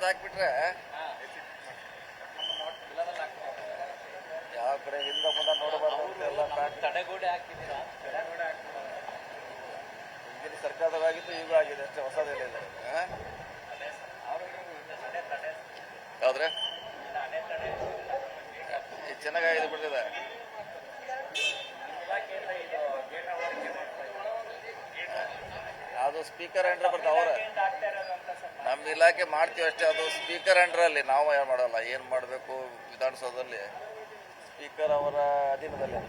ಸರ್ಕಾರದ ಹಾಕ್ಬಿಟ್ರೆ ಯಾವ ಕಡೆ ಹಿಂದೆ ಮುಂದೆ ನೋಡಬಾರ್ದು ಎಲ್ಲ ತಡೆಗೋಡೆ ಹಾಕಿದ್ದೀರಾ? ಹಿಂದಿನ ಸರ್ಕಾರದಾಗಿದ್ದು ಈಗ ಆಗಿದೆ ಅಷ್ಟೇ, ಹೊಸದಿಲ್ಲ ಇದೆ. ಹೌದ್ರೆ ಈಗ ಚೆನ್ನಾಗಿದೆ ಬಿಟ್ಟಿದೆ. ಅದು ಸ್ಪೀಕರ್ ಅಂಡ್ರೆ ಬರ್ತದೆ ಅವ್ರ ನಮ್ಮ ಇಲಾಖೆ ಮಾಡ್ತೀವಿ ಅಷ್ಟೇ. ಅದು ಸ್ಪೀಕರ್ ಅಂಡ್ರಲ್ಲಿ ನಾವು ಏನು ಮಾಡೋಲ್ಲ. ಏನು ಮಾಡಬೇಕು ವಿಧಾನಸೌಧದಲ್ಲಿ ಸ್ಪೀಕರ್ ಅವರ ಅಧೀನದಲ್ಲಿ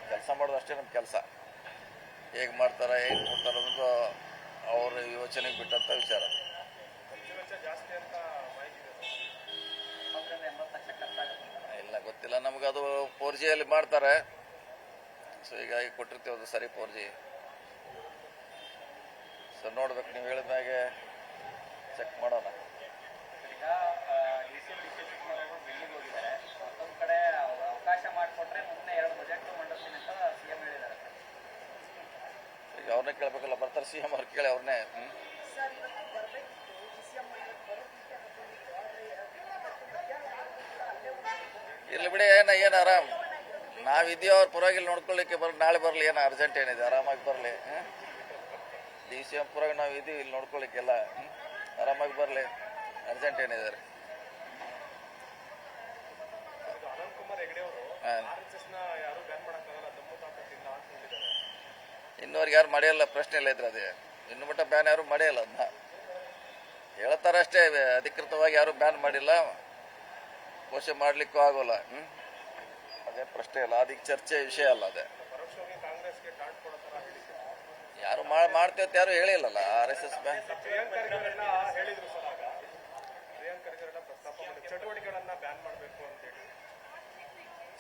ಕೆಲಸ ಮಾಡೋದು ಅಷ್ಟೇ ನಮ್ಮ ಕೆಲಸ. ಹೇಗೆ ಮಾಡ್ತಾರೆ ಹೇಗೆ ಕೊಡ್ತಾರೆ ಅನ್ನೋದು ಅವ್ರ ಯೋಚನೆಗೆ ಬಿಟ್ಟಂಥ ವಿಚಾರ. ಇಲ್ಲ ಗೊತ್ತಿಲ್ಲ ನಮ್ಗೆ. ಅದು 4G ಅಲ್ಲಿ ಮಾಡ್ತಾರೆ. ಸೊ ಹೀಗಾಗಿ ಕೊಟ್ಟಿರ್ತೀವಿ ಅದು ಸರಿ 4G. ಸೊ ನೋಡ್ಬೇಕು, ನೀವು ಹೇಳಿದ ಮ್ಯಾಗೆ ಚೆಕ್ ಮಾಡೋಣ. ಈಗ ಮತ್ತೊಂದು ಕಡೆ ಅವಕಾಶ ಮಾಡಿಕೊಟ್ರೆ ಮುಂದೆ 2 ಬಜೆಟ್ ಮಂಡಿಸ್ತೀನಿ ಅಂತ ಸಿಎಂ ಹೇಳಿದ್ದಾರೆ. ಈಗ ಅವ್ರನ್ನೇ ಕೇಳಬೇಕಲ್ಲ, ಬರ್ತಾರೆ ಸಿಎಂ ಅವ್ರು ಕೇಳಿ ಅವ್ರನ್ನೇ. ಇಲ್ಲಿ ಬಿಡಿ, ಏನು ಆರಾಮ್ ನಾವಿದ್ದೀವಿ. ಅವ್ರ ಪರವಾಗಿಲ್ಲ ನೋಡ್ಕೊಳ್ಳಿಕ್ಕೆ ನಾಳೆ ಬರಲಿ, ಏನು ಅರ್ಜೆಂಟ್ ಏನಿದೆ, ಆರಾಮಾಗಿ ಬರಲಿ. DCM ಪರವಾಗಿ ನಾವು ಇದ್ದೀವಿ ಇಲ್ಲಿ ನೋಡ್ಕೊಳ್ಳಿಕ್ಕೆಲ್ಲ. ಆರಾಮಾಗಿ ಬರಲಿ, ಅರ್ಜೆಂಟ್ ಏನಿದೆ ರೀ. ಇನ್ನೂರಿಗೆ ಯಾರು ಮಾಡಿಯಲ್ಲ, ಪ್ರಶ್ನೆ ಇಲ್ಲ ಇದ್ರೆ ಅದೇ. ಇನ್ನು ಮಟ್ಟ ಬ್ಯಾನ್ ಯಾರು ಮಾಡಿಯಲ್ಲ. ಅದನ್ನ ಹೇಳ್ತಾರೆ ಅಷ್ಟೇ, ಅಧಿಕೃತವಾಗಿ ಯಾರು ಬ್ಯಾನ್ ಮಾಡಿಲ್ಲ, ಘೋಷಣೆ ಮಾಡ್ಲಿಕ್ಕೂ ಆಗೋಲ್ಲ. ಅದೇ ಪ್ರಶ್ನೆ ಇಲ್ಲ, ಅದಕ್ಕೆ ಚರ್ಚೆ ವಿಷಯ ಅಲ್ಲ. ಅದೇ ಯಾರು ಮಾಡ್ತೇವೆ ಅಂತ ಯಾರು ಹೇಳಿಲ್ಲಲ್ಲ. RSS ಬ್ಯಾನ್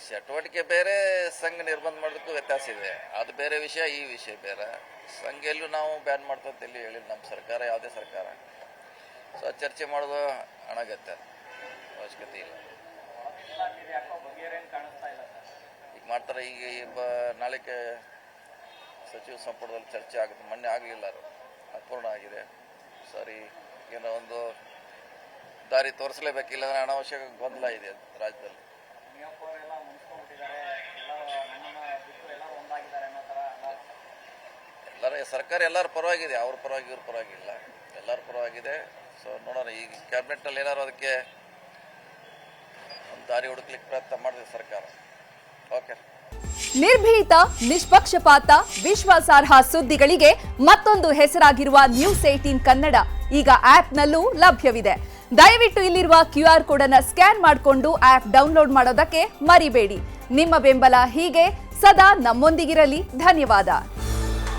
ಚಟುವಟಿಕೆ ಬೇರೆ, ಸಂಘ ನಿರ್ಬಂಧ ಮಾಡೋದಕ್ಕೂ ವ್ಯತ್ಯಾಸ ಇದೆ. ಅದು ಬೇರೆ ವಿಷಯ, ಈ ವಿಷಯ ಬೇರೆ. ಸಂಘ ಎಲ್ಲೂ ನಾವು ಬ್ಯಾನ್ ಮಾಡ್ತಂತ ಎಲ್ಲಿ ಹೇಳಿಲ್ಲ ನಮ್ಮ ಸರ್ಕಾರ, ಯಾವುದೇ ಸರ್ಕಾರ. ಸೊ ಚರ್ಚೆ ಮಾಡೋದು ಅನಗತ್ಯ, ಅವಶ್ಯಕತೆ ಇಲ್ಲ. ಈಗ ಮಾಡ್ತಾರೆ. ಈಗ ನಾಳೆಗೆ ಸಚಿವ ಸಂಪುಟದಲ್ಲಿ ಚರ್ಚೆ ಆಗುತ್ತೆ. ಮೊನ್ನೆ ಆಗಲಿಲ್ಲ, ಅಪೂರ್ಣ ಆಗಿದೆ. ಸರಿ, ಏನೋ ಒಂದು ದಾರಿ ತೋರಿಸಲೇಬೇಕಿಲ್ಲ, ಅನಾವಶ್ಯಕ ಗೊಂದಲ ಇದೆ ರಾಜ್ಯದಲ್ಲಿ. ಎಲ್ಲರ ಸರ್ಕಾರ ಎಲ್ಲರ ಪರವಾಗಿದೆ, ಅವ್ರ ಪರವಾಗಿ ಇವ್ರ ಪರವಾಗಿಲ್ಲ, ಎಲ್ಲರ ಪರವಾಗಿದೆ. ಸೊ ನೋಡೋಣ, ಈಗ ಕ್ಯಾಬಿನೆಟ್ನಲ್ಲಿ ಏನಾದ್ರು ಅದಕ್ಕೆ ಒಂದು ದಾರಿ ಹುಡುಕ್ಲಿಕ್ಕೆ ಪ್ರಯತ್ನ ಮಾಡಿದೆ ಸರ್ಕಾರ. ಓಕೆ. ನಿರ್ಭೀತ, ನಿಷ್ಪಕ್ಷಪಾತ, ವಿಶ್ವಾಸಾರ್ಹ ಸುದ್ದಿಗಳಿಗೆ ಮತ್ತೊಂದು ಹೆಸರಾಗಿರುವ News18 ಕನ್ನಡ ಈಗ ಆಪ್ನಲ್ಲೂ ಲಭ್ಯವಿದೆ. ದಯವಿಟ್ಟು ಇಲ್ಲಿರುವ QR ಕೋಡ್ ಅನ್ನು ಸ್ಕ್ಯಾನ್ ಮಾಡಿಕೊಂಡು ಆಪ್ ಡೌನ್ಲೋಡ್ ಮಾಡೋದಕ್ಕೆ ಮರಿಬೇಡಿ. ನಿಮ್ಮ ಬೆಂಬಲ ಹೀಗೆ ಸದಾ ನಮ್ಮೊಂದಿಗಿರಲಿ. ಧನ್ಯವಾದ.